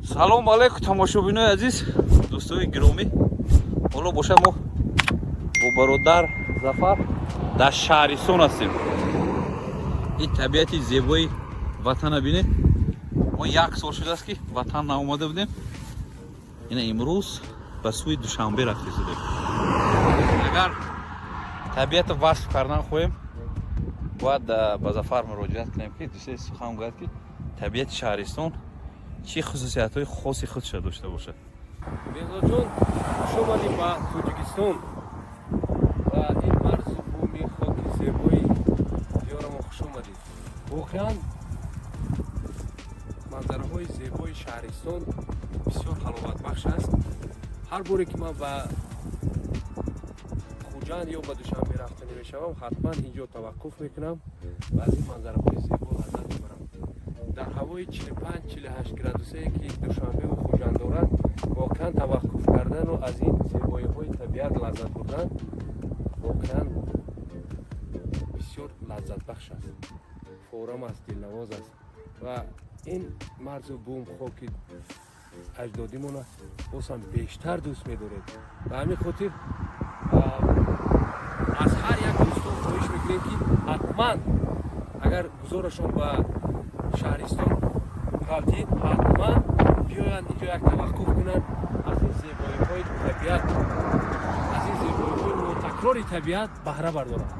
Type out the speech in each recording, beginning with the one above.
салом алейкум тамошобинои азиз, дӯстои гиромӣ. ҳоло боша мо бо бародар Зафар дар Шахристон ҳастем. ин табиати зебои ватана бинед. мо 1 сол шудааст ки ватан наомада будем. ина имрӯз ба сӯи душанбе рафтем. агар табиата васф кардан хоҳем, бояд ба Зафар муроҷиат кунем ки дӯстои сухан гӯяд ки табиати Шахристон چی خصوصیت‌های خاصی خودش داشته باشه. بهزاد جان، خوش اومدید به تاجیکستان و این مرز بومی خاک زیبای دیار ما خوش اومدید. واقعاً منظره‌های زیبای شهرستان بسیار حلاوت بخش است. هر باری که من به خوجند یا به دوشنبه رفتن میشم حتما اینجا توقف میکنم و از این منظره‌های زیبا لذت میبرم. در هوای 45-48 گرادوسه که دوشنبه و خوجند دارد، واقعا توقف کردن و از این زیبایی های طبیعت لذت بردن واقعا بسیار لذت بخش است، فورم است، دلنواز است و این مرز و بوم خاک اجدادیمون باز هم بیشتر دوست می‌دارید. به همین خاطر از هر یک دوستان خواهش می‌کنیم که حتما اگر گذارشون به شهرستان کردید حتما بیایند اینجا یک توقف کنند، از این زیبایی‌های طبیعت، از این زیبایی‌های نوتکرار طبیعت بهره بردارند.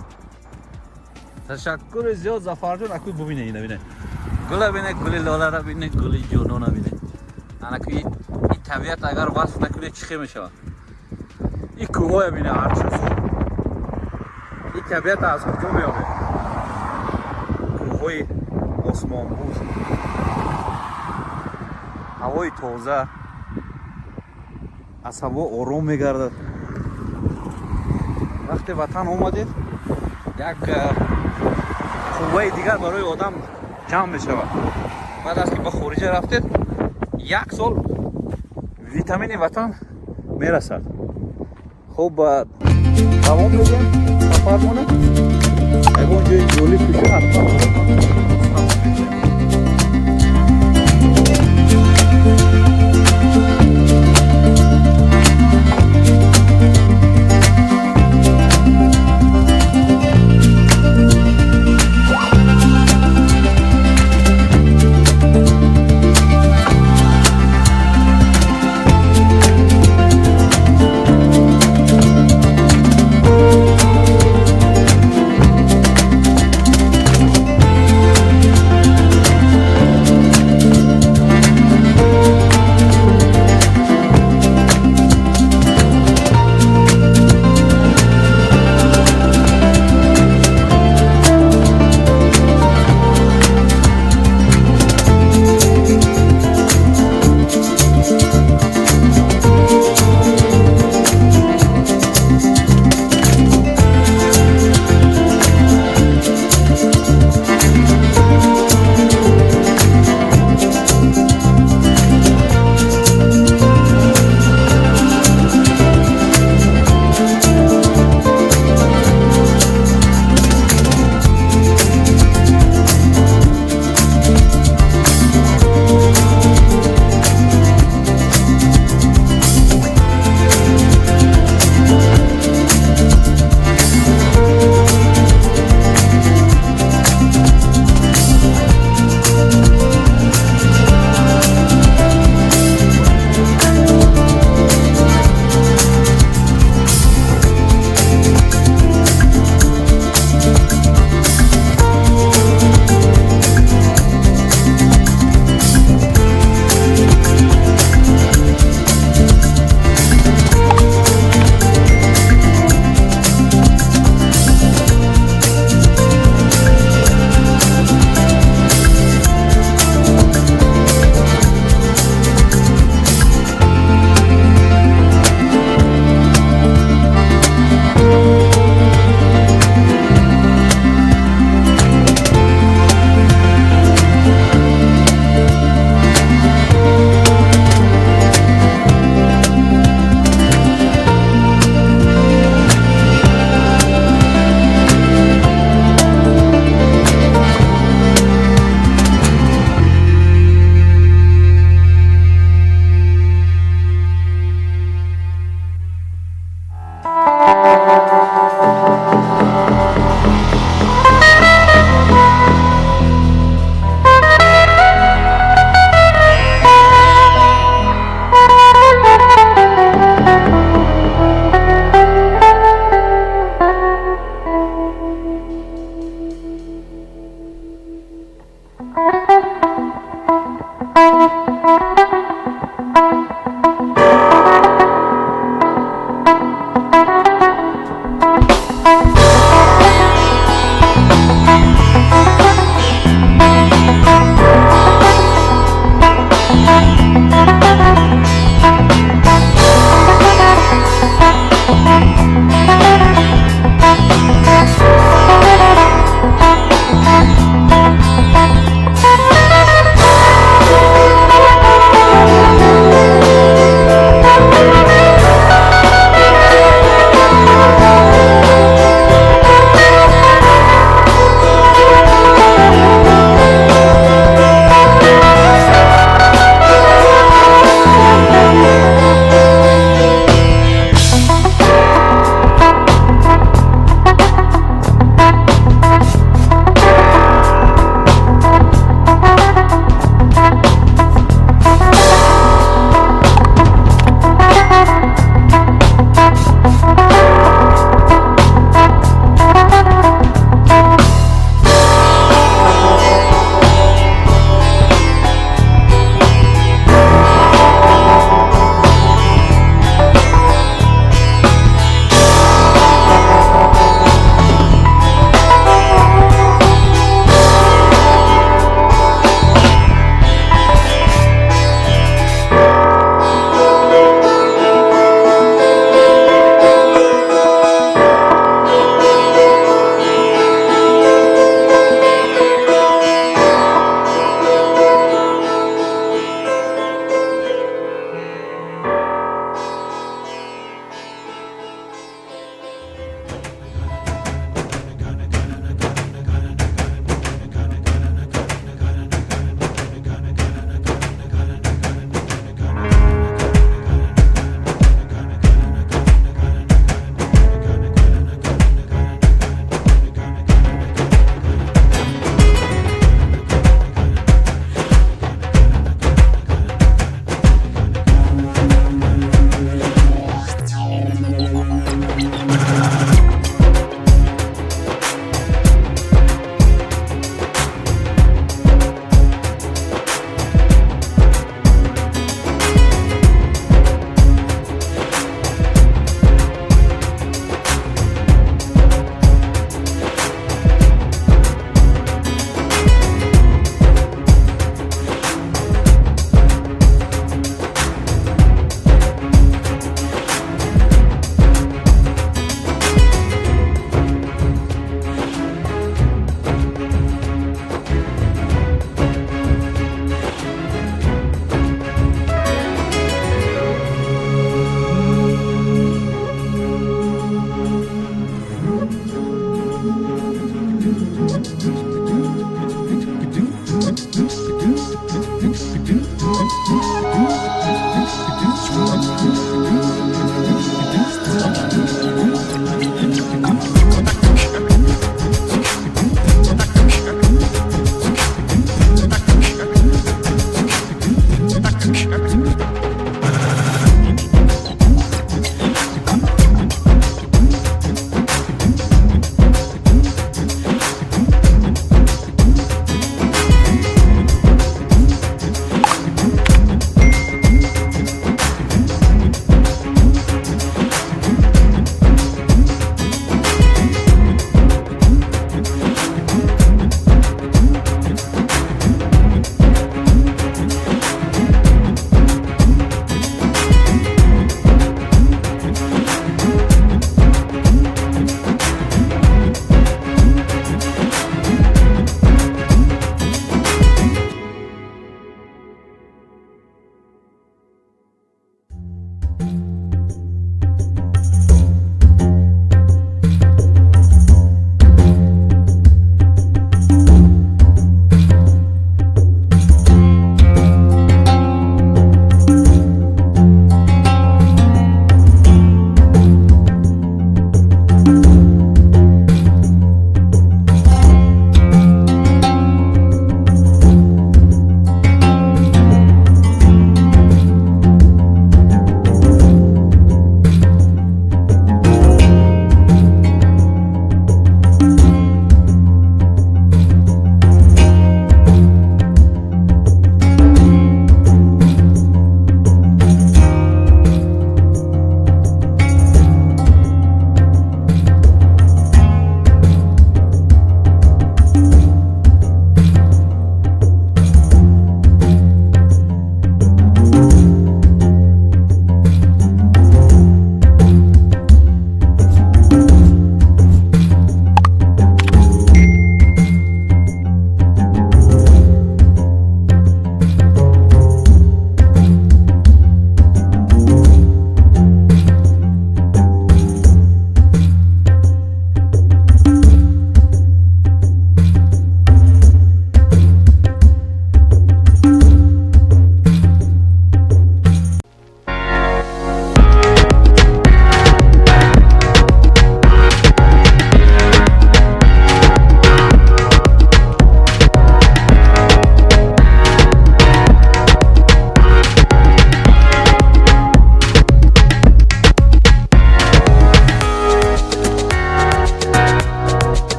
تشکر زیاد زفر جان. اکوی ببینه اینه بینه گل بینه، گل لاله را بینه، گل جانو را بینه. اکوی این طبیعت اگر وصف نکنه چی میشه؟ این کوه‌ها بینه هر چیز. این طبیعت از کجا میاد؟ کوه‌های آسمان بوز، هوای تازه، از هوا آرام میگردد. وقتی وطن آمدید یک قوه دیگر برای آدم جمع میشود. بعد از که به خارج رفتید 1 سال ویتامین وطن میرسد. خب دوام بدیم سفرمونه. اگه اونجای جولی پیشه حتما